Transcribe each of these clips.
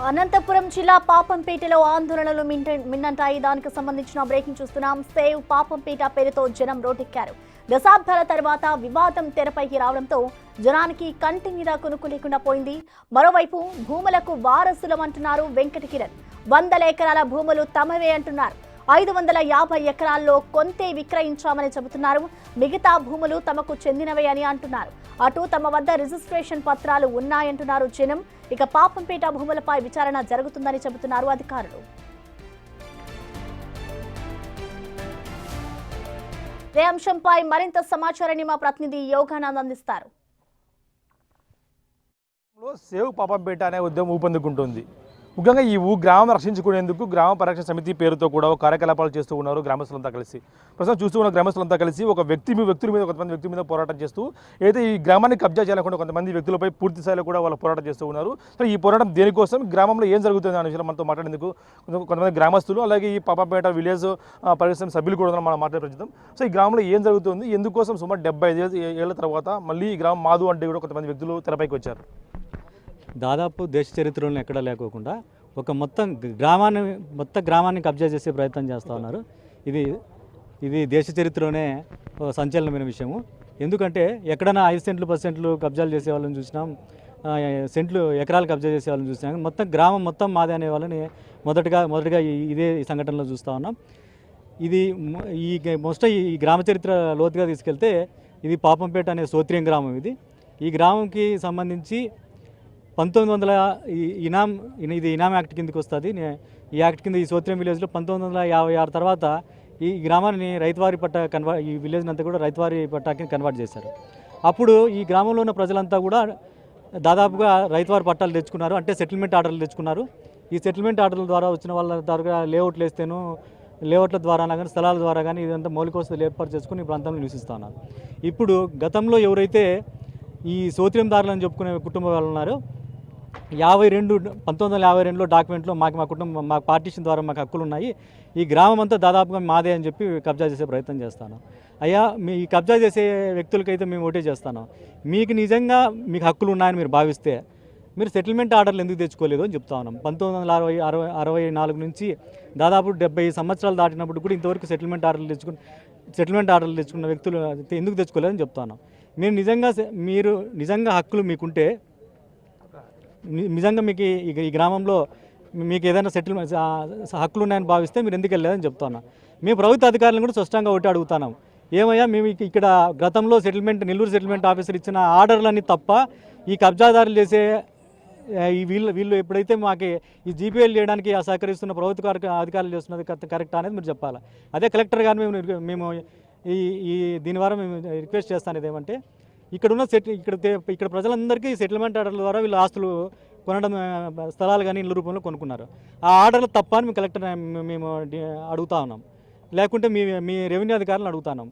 అనంతపురం జిల్లా పాపంపేటలో ఆందోళనలు మిన్నంటాయి. దానికి సంబంధించిన బ్రేకింగ్ చూస్తున్నాం. సేవ్ పాపంపేట పేరుతో జనం రోడ్డెక్కారు. దశాబ్దాల తర్వాత వివాదం తెరపైకి రావడంతో జనానికి కంటి మీద కొనుక్కు లేకుండా పోయింది. మరోవైపు భూములకు వారసులమంటున్నారు వెంకట కిరణ్. 100 ఎకరాల భూములు తమవే అంటున్నారు. 550 ఎకరాల్లో కొంతే విక్రయించామని చెబుతున్నారు. మిగతా భూములు తమకు చెందినవే అని అంటున్నారు. అటు తమ వద్ద రిజిస్ట్రేషన్ పత్రాలు ఉన్నాయంటున్నారు జనం. ఇక పాపంపేట భూములపై విచారణ జరుగుతుందని చెబుతున్నారు అధికారులు. ఈ అంశంపై మరింత సమాచారాన్ని మా ప్రతినిధి యోగానంద్ అందిస్తారు. సేవ్ పాపంపేట అనే ఉద్యమం ఊపందుకుంటుంది. ముఖ్యంగా ఈ గ్రామం రక్షించుకునేందుకు గ్రామ పరిరక్షణ సమితి పేరుతో కూడా కార్యకలాపాలు చేస్తూ ఉన్నారు గ్రామస్తులంతా కలిసి. ప్రస్తుతం చూస్తూ ఉన్న గ్రామస్తులంతా కలిసి ఒక వ్యక్తుల మీద కొంతమంది వ్యక్తుల మీద పోరాటం చేస్తూ అయితే ఈ గ్రామాన్ని కబ్జా చేయాలనుకుంటే కొంతమంది వ్యక్తులపై పూర్తి స్థాయిలో కూడా వాళ్ళు పోరాటం చేస్తూ ఉన్నారు. సో ఈ పోరాటం దేనికోసం, గ్రామంలో ఏం జరుగుతుంది అనే విషయంలో మనతో మాట్లాడేందుకు కొంతమంది గ్రామస్తులు, అలాగే ఈ పాపంపేట విలేజ్ పరిరక్షణ సభ్యులు కూడా మనం మాట్లాడే ప్రస్తుతం. సో ఈ గ్రామంలో ఏం జరుగుతుంది, ఎందుకోసం సుమారు 75 ఏళ్ల తర్వాత మళ్ళీ ఈ గ్రామం మాదు అంటే కూడా కొంతమంది వ్యక్తులు తెరపైకి వచ్చారు. దాదాపు దేశ చరిత్రలో ఎక్కడా లేకోకుండా ఒక మొత్తం గ్రామాన్ని కబ్జా చేసే ప్రయత్నం చేస్తూ ఉన్నారు. ఇది దేశ చరిత్రలోనే సంచలనమైన విషయము. ఎందుకంటే ఎక్కడైనా 5 సెంట్లు 10 సెంట్లు కబ్జాలు చేసే వాళ్ళని చూసినాం, ఎకరాలు కబ్జా చేసే వాళ్ళని చూసినాం. మొత్తం గ్రామం మొత్తం మాదే అనే వాళ్ళని మొదటగా ఇదే సంఘటనలో చూస్తూ ఉన్నాం. ఈ గ్రామ చరిత్ర లోతుగా తీసుకెళ్తే ఇది పాపంపేట అనే సోత్రియం గ్రామం. ఈ గ్రామంకి సంబంధించి 1900 ఇది ఇనాం యాక్ట్ కిందకి వస్తుంది. ఈ యాక్ట్ కింద ఈ సోత్రియం విలేజ్లో 1956 తర్వాత ఈ గ్రామాన్ని రైతువారి పట్టా ఈ విలేజ్ని అంతా కూడా రైతువారి పట్టాకి కన్వర్ట్ చేశారు. అప్పుడు ఈ గ్రామంలో ఉన్న ప్రజలంతా కూడా దాదాపుగా రైతువారి పట్టాలు తెచ్చుకున్నారు, అంటే సెటిల్మెంట్ ఆర్డర్లు తెచ్చుకున్నారు. ఈ సెటిల్మెంట్ ఆర్డర్ల ద్వారా వచ్చిన వాళ్ళ ద్వారా లేఅవుట్ల ద్వారా కానీ స్థలాల ద్వారా కానీ ఇదంతా మౌలిక వసతులు ఏర్పాటు చేసుకుని ఈ ప్రాంతంలో నివసిస్తూ ఉన్నారు. ఇప్పుడు గతంలో ఎవరైతే ఈ సోత్రియందారులని చెప్పుకునే కుటుంబం వాళ్ళు ఉన్నారో 1952లో డాక్యుమెంట్లో మా పార్టీషన్ ద్వారా మాకు హక్కులు ఉన్నాయి, ఈ గ్రామం అంతా దాదాపుగా మాదే అని చెప్పి కబ్జా చేసే ప్రయత్నం చేస్తాను. అయ్యా, ఈ కబ్జా చేసే వ్యక్తులకైతే మేము ఓటే చేస్తాను. మీకు నిజంగా మీకు హక్కులు ఉన్నాయని మీరు భావిస్తే మీరు సెటిల్మెంట్ ఆర్డర్లు ఎందుకు తెచ్చుకోలేదు అని చెప్తా ఉన్నాం. 1964 నుంచి దాదాపు 70 సంవత్సరాలు దాటినప్పుడు కూడా ఇంతవరకు సెటిల్మెంట్ ఆర్డర్లు తెచ్చుకున్న వ్యక్తులు ఎందుకు తెచ్చుకోలేదని చెప్తాను. మీరు నిజంగా హక్కులు మీకుంటే, నిజంగా మీకు ఈ గ్రామంలో మీకు ఏదైనా సెటిల్మెంట్ హక్కులు ఉన్నాయని భావిస్తే మీరు ఎందుకు వెళ్ళలేదని చెప్తున్నా. మేము ప్రభుత్వ అధికారులను కూడా స్పష్టంగా ఒకటి అడుగుతున్నాం. ఏమయ్యా, మేము ఇక్కడ గతంలో నెల్లూరు సెటిల్మెంట్ ఆఫీసర్ ఇచ్చిన ఆర్డర్లన్నీ తప్ప ఈ కబ్జాదారులు చేసే వీళ్ళు ఎప్పుడైతే మాకు ఈ జీపీఎల్ చేయడానికి సహకరిస్తున్న ప్రభుత్వ అధికారులు చేస్తున్నది కరెక్ట్ అనేది మీరు చెప్పాలి. అదే కలెక్టర్ గారు మేము దీని ద్వారా మేము రిక్వెస్ట్ చేస్తాను. ఏమంటే ఇక్కడ ప్రజలందరికీ సెటిల్మెంట్ ఆర్డర్ల ద్వారా వీళ్ళు ఆస్తులు కొనడం, స్థలాలు కానీ ఇళ్ళ రూపంలో కొనుక్కున్నారు. ఆ ఆర్డర్లు తప్ప అని కలెక్టర్ మేము అడుగుతా ఉన్నాం. లేకుంటే మీ రెవెన్యూ అధికారులను అడుగుతున్నాం.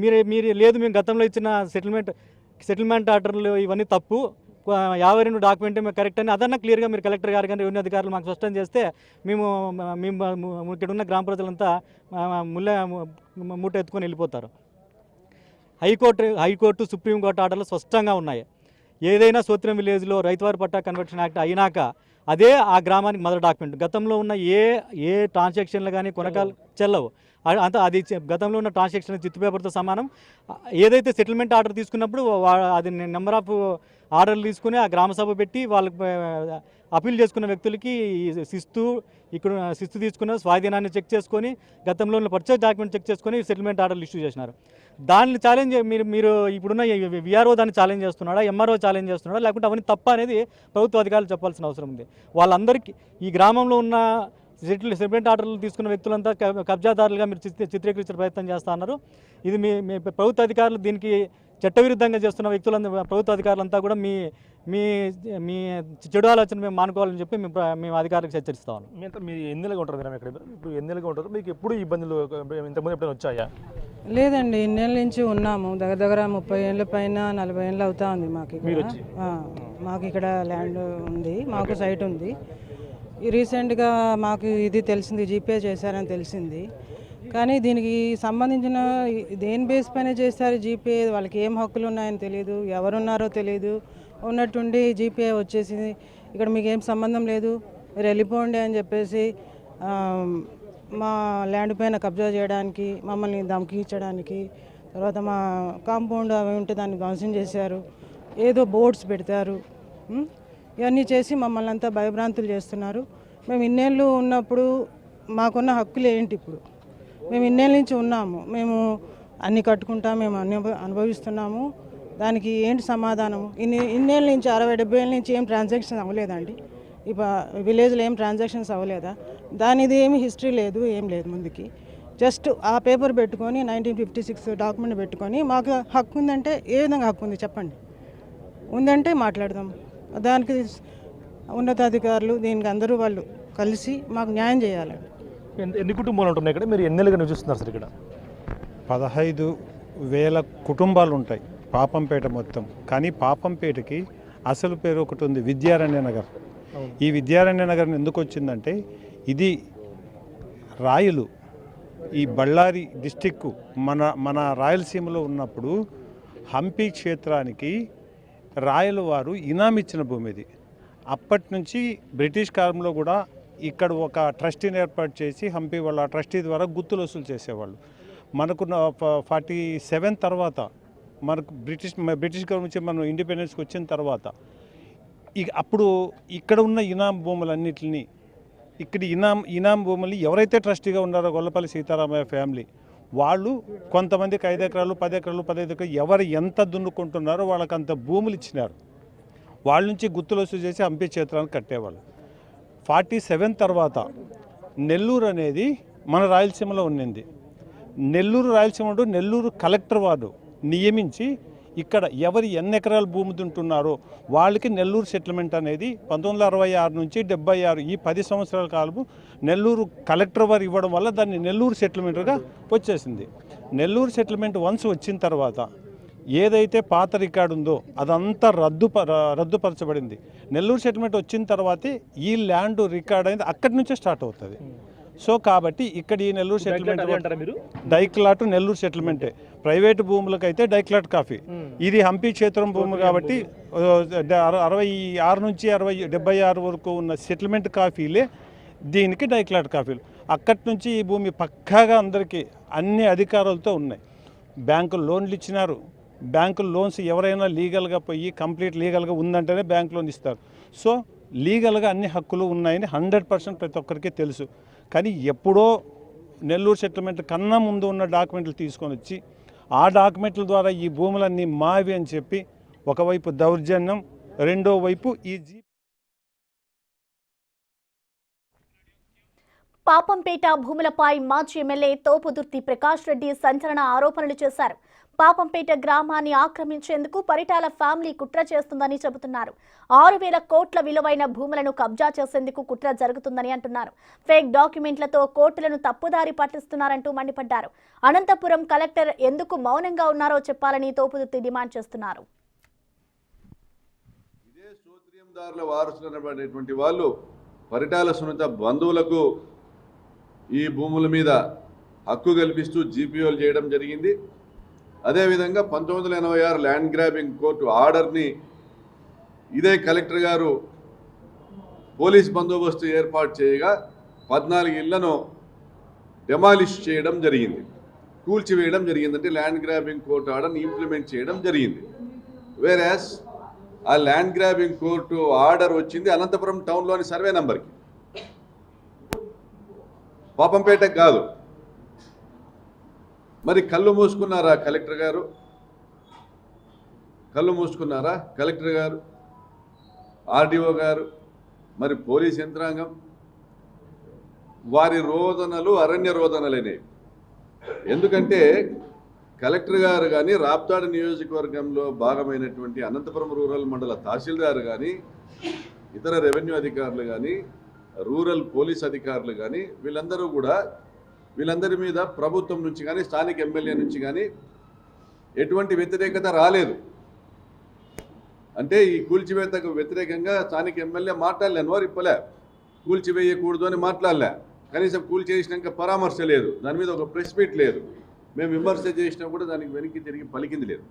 మీరు లేదు, మేము గతంలో ఇచ్చిన సెటిల్మెంట్ ఆర్డర్లు ఇవన్నీ తప్పు, 52 డాక్యుమెంట్ మేము కరెక్ట్ అని అదన్నా క్లియర్గా మీరు కలెక్టర్ గారు కానీ రెవెన్యూ అధికారులు మాకు స్పష్టం చేస్తే మేము ఇక్కడ ఉన్న గ్రామ ప్రజలంతా మూట ఎత్తుకొని వెళ్ళిపోతారు. హైకోర్టు సుప్రీంకోర్టు ఆర్డర్లు స్పష్టంగా ఉన్నాయి. ఏదైనా సోత్రియం విలేజ్లో రైతువారి పట్టా కన్వర్షన్ యాక్ట్ అయినాక అదే ఆ గ్రామానికి మొదటి డాక్యుమెంట్. గతంలో ఉన్న ఏ ట్రాన్సాక్షన్లు కానీ కొనకాలు చెల్లవు. అది గతంలో ఉన్న ట్రాన్సాక్షన్ చిత్తు పేపర్తో సమానం. ఏదైతే సెటిల్మెంట్ ఆర్డర్ తీసుకున్నప్పుడు అది నెంబర్ ఆఫ్ ఆర్డర్లు తీసుకుని ఆ గ్రామ సభ పెట్టి వాళ్ళకి అప్పీల్ చేసుకున్న వ్యక్తులకి శిస్తు తీసుకున్న స్వాధీనాన్ని చెక్ చేసుకొని గతంలో ఉన్న పర్చేజ్ డాక్యుమెంట్ చెక్ చేసుకొని సెటిల్మెంట్ ఆర్డర్లు ఇష్యూ చేసినారు. దాన్ని ఛాలెంజ్ మీరు ఇప్పుడున్న విఆర్ఓ దాన్ని ఛాలెంజ్ చేస్తున్నాడా, ఎంఆర్ఓ ఛాలెంజ్ చేస్తున్నాడా, లేకుంటే అవన్నీ తప్ప అనేది ప్రభుత్వ అధికారులు చెప్పాల్సిన అవసరం ఉంది. వాళ్ళందరికీ ఈ గ్రామంలో ఉన్న సెటిల్మెంట్ ఆర్డర్లు తీసుకున్న వ్యక్తులంతా కబ్జాదారులుగా మీరు చిత్రీకరించే ప్రయత్నం చేస్తూ ఉన్నారు. ఇది మీ ప్రభుత్వ అధికారులు దీనికి చట్టవిరుద్ధంగా చేస్తున్న వ్యక్తులంతా, ప్రభుత్వ అధికారులంతా కూడా మీ చెడు ఆలోచన మేము మానుకోవాలని చెప్పి మేము అధికారులకు హెచ్చరిస్తాం. మీరు ఎన్నిలుగా ఉంటారు మేడం? ఇప్పుడు ఎన్నిలుగా ఉంటారు? మీకు ఎప్పుడు ఇబ్బందులు ఇంతకుముందు ఎప్పుడైనా వచ్చాయా? లేదండి, ఇన్నేళ్ళ నుంచి ఉన్నాము. దగ్గర 30 ఏళ్ళ పైన 40 ఏళ్ళు అవుతా ఉంది మాకు ఇక్కడ ల్యాండ్ ఉంది, మాకు సైట్ ఉంది. రీసెంట్గా మాకు ఇది తెలిసింది, జీపే చేశారని తెలిసింది. కానీ దీనికి సంబంధించిన దేని బేస్ పైన చేస్తారు జీపే, వాళ్ళకి ఏం హక్కులు ఉన్నాయని తెలియదు, ఎవరున్నారో తెలియదు. ఉన్నట్టుండి జీపే వచ్చేసింది, ఇక్కడ మీకు ఏం సంబంధం లేదు, మీరు వెళ్ళిపోండి అని చెప్పేసి మా ల్యాండ్ పైన కబ్జా చేయడానికి, మమ్మల్ని ధమకించడానికి, తర్వాత మా కాంపౌండ్ అవి ఉంటే దాన్ని ధ్వంసం చేశారు, ఏదో బోర్డ్స్ పెడతారు. ఇవన్నీ చేసి మమ్మల్ని అంతా భయభ్రాంతులు చేస్తున్నారు. మేము ఇన్నేళ్ళు ఉన్నప్పుడు మాకున్న హక్కులు ఏంటి? ఇప్పుడు మేము ఇన్నేళ్ళ నుంచి ఉన్నాము, మేము అన్నీ కట్టుకుంటాం, మేము అన్ని అనుభవిస్తున్నాము. దానికి ఏంటి సమాధానము? ఇన్నేళ్ళ నుంచి 60-70 ఏళ్ళ నుంచి ఏం ట్రాన్సాక్షన్ అవ్వలేదండి? విలేజ్లో ఏం ట్రాన్సాక్షన్స్ అవ్వలేదా? దానిది ఏమి హిస్టరీ లేదు, ఏం లేదు ముందుకి. జస్ట్ ఆ పేపర్ పెట్టుకొని 1956 డాక్యుమెంట్ పెట్టుకొని మాకు హక్కు ఉందంటే ఏ విధంగా హక్కు ఉంది చెప్పండి? ఉందంటే మాట్లాడదాం. దానికి ఉన్నతాధికారులు దీనికి అందరూ వాళ్ళు కలిసి మాకు న్యాయం చేయాలండి. ఎన్ని కుటుంబాలు ఉంటున్నాయి ఇక్కడ? మీరు ఎన్నేళ్ళుగా నివసిస్తున్నారు సార్ ఇక్కడ? 15,000 కుటుంబాలు ఉంటాయి పాపంపేట మొత్తం. కానీ పాపంపేటకి అసలు పేరు ఒకటి ఉంది, విద్యారణ్య నగర్. ఈ విద్యారణ్య నగర్ ఎందుకు వచ్చిందంటే ఇది రాయలు, ఈ బళ్ళారి డిస్టిక్ మన రాయలసీమలో ఉన్నప్పుడు హంపి క్షేత్రానికి రాయల వారు ఇనాం ఇచ్చిన భూమి ఇది. అప్పటి నుంచి బ్రిటిష్ కాలంలో కూడా ఇక్కడ ఒక ట్రస్టీని ఏర్పాటు చేసి హంపి వాళ్ళ ట్రస్టీ ద్వారా గుర్తులు వసూలు చేసేవాళ్ళు. మనకు 47 తర్వాత మనకు బ్రిటిష్ గవర్నమెంట్ నుంచి మనం ఇండిపెండెన్స్కి వచ్చిన తర్వాత అప్పుడు ఇక్కడ ఉన్న ఇనాం భూములన్నింటినీ ఇక్కడ ఇనాం భూములు ఎవరైతే ట్రస్టీగా ఉన్నారో గొల్లపల్లి సీతారామయ్య ఫ్యామిలీ వాళ్ళు కొంతమందికి 5 ఎకరాలు 10 ఎకరాలు 15 ఎకరాలు ఎవరు ఎంత దున్నుకుంటున్నారో వాళ్ళకి అంత భూములు ఇచ్చినారు. వాళ్ళ నుంచి గుర్తులు వసూలు చేసి హంపి క్షేత్రానికి కట్టేవాళ్ళు. 47 తర్వాత నెల్లూరు అనేది మన రాయలసీమలో ఉన్నింది. నెల్లూరు కలెక్టర్ వారు నియమించి ఇక్కడ ఎవరు ఎన్ని ఎకరాల భూమి తింటున్నారో వాళ్ళకి నెల్లూరు సెటిల్మెంట్ అనేది 1966 నుంచి 76 ఈ 10 సంవత్సరాల కాలము నెల్లూరు కలెక్టర్ వారు ఇవ్వడం వల్ల దాన్ని నెల్లూరు సెటిల్మెంట్గా వచ్చేసింది. నెల్లూరు సెటిల్మెంట్ వన్స్ వచ్చిన తర్వాత ఏదైతే పాత రికార్డు ఉందో అదంతా రద్దుపరచబడింది. నెల్లూరు సెటిల్మెంట్ వచ్చిన తర్వాతే ఈ ల్యాండ్ రికార్డ్ అనేది అక్కడి నుంచే స్టార్ట్ అవుతుంది. సో కాబట్టి ఇక్కడ ఈ నెల్లూరు సెటిల్మెంట్ డైక్లాట్ నెల్లూరు సెటిల్మెంటే. ప్రైవేటు భూములకైతే డైక్లాట్ కాఫీ. ఇది హంపి క్షేత్రం భూమి కాబట్టి 66 నుంచి 76 వరకు ఉన్న సెటిల్మెంట్ కాఫీలే దీనికి డైక్లాట్ కాఫీలు. అక్కడి నుంచి ఈ భూమి పక్కాగా అందరికీ అన్ని అధికారాలతో ఉన్నాయి. బ్యాంకులు లోన్లు ఇచ్చినారు. బ్యాంకులు లోన్స్ ఎవరైనా లీగల్గా పోయి కంప్లీట్ లీగల్గా ఉందంటేనే బ్యాంక్ లోన్ ఇస్తారు. సో లీగల్గా అన్ని హక్కులు ఉన్నాయని 100% ప్రతి ఒక్కరికి తెలుసు. కానీ ఎప్పుడో నెల్లూరు సెటిల్మెంట్ కన్నా ముందు ఉన్న డాక్యుమెంట్లు తీసుకొని వచ్చి ఆ డాక్యుమెంట్ల ద్వారా ఈ భూములన్నీ మావి అని చెప్పి ఒకవైపు దౌర్జన్యం, రెండో వైపు పాపంపేట భూములపై మాజీ ఎమ్మెల్యే తోపుదుర్తి ప్రకాష్ రెడ్డి సంచలన ఆరోపణలు చేశారు. పాపంపేట గ్రామాన్ని ఆక్రమించేందుకు పరిటాల ఫ్యామిలీ కుట్ర చేస్తుందని చెబుతున్నారు. 6,000 కోట్ల విలువైన భూములను కబ్జా చేసేందుకు కుట్ర జరుగుతుందని అంటున్నారు. ఫేక్ డాక్యుమెంట్లతో కోర్టులను తప్పుదారి పట్టిస్తున్నారంటూ మండిపడ్డారు. అనంతపురం కలెక్టర్ ఎందుకు మౌనంగా ఉన్నారో చెప్పాలని తోపుదుర్తి డిమాండ్ చేస్తున్నారు. ఇదే సోత్రియందారుల వారసులైనటువంటి వాళ్ళు పరిటాల సునీత బంధువులకు ఈ భూముల మీద హక్కు కల్పిస్తూ జీపీఓలు చేయడం జరిగింది. అదేవిధంగా 1986 ల్యాండ్ గ్రాబింగ్ కోర్టు ఆర్డర్ని ఇదే కలెక్టర్ గారు పోలీస్ బందోబస్తు ఏర్పాటు చేయగా 14 ఇళ్లను డెమాలిష్ చేయడం జరిగింది, కూల్చివేయడం జరిగింది. అంటే ల్యాండ్ గ్రాబింగ్ కోర్టు ఆర్డర్ని ఇంప్లిమెంట్ చేయడం జరిగింది. వేరాస్ ఆ ల్యాండ్ గ్రాబింగ్ కోర్టు ఆర్డర్ వచ్చింది అనంతపురం టౌన్లోని సర్వే నంబర్కి, పాపంపేటకు కాదు. మరి కళ్ళు మూసుకున్నారా కలెక్టర్ గారు? కళ్ళు మూసుకున్నారా కలెక్టర్ గారు, ఆర్డీఓ గారు, మరి పోలీస్ యంత్రాంగం? వారి రోదనలు అరణ్య రోదనలనేవి. ఎందుకంటే కలెక్టర్ గారు కానీ, రాప్తాడు నియోజకవర్గంలో భాగమైనటువంటి అనంతపురం రూరల్ మండల తహసీల్దార్ కానీ, ఇతర రెవెన్యూ అధికారులు కానీ, రూరల్ పోలీస్ అధికారులు కానీ వీళ్ళందరి మీద ప్రభుత్వం నుంచి కానీ స్థానిక ఎమ్మెల్యే నుంచి కానీ ఎటువంటి వ్యతిరేకత రాలేదు. అంటే ఈ కూల్చివేతకు వ్యతిరేకంగా స్థానిక ఎమ్మెల్యే మాట్లాడలే, నోరు ఇప్పలే, కూల్చివేయకూడదు అని మాట్లాడలే. కనీసం కూల్చేసినాక పరామర్శ లేదు, దాని మీద ఒక ప్రెస్ మీట్ లేదు. మేము విమర్శ చేసినా కూడా దానికి వెనక్కి తిరిగి పలికింది లేదు.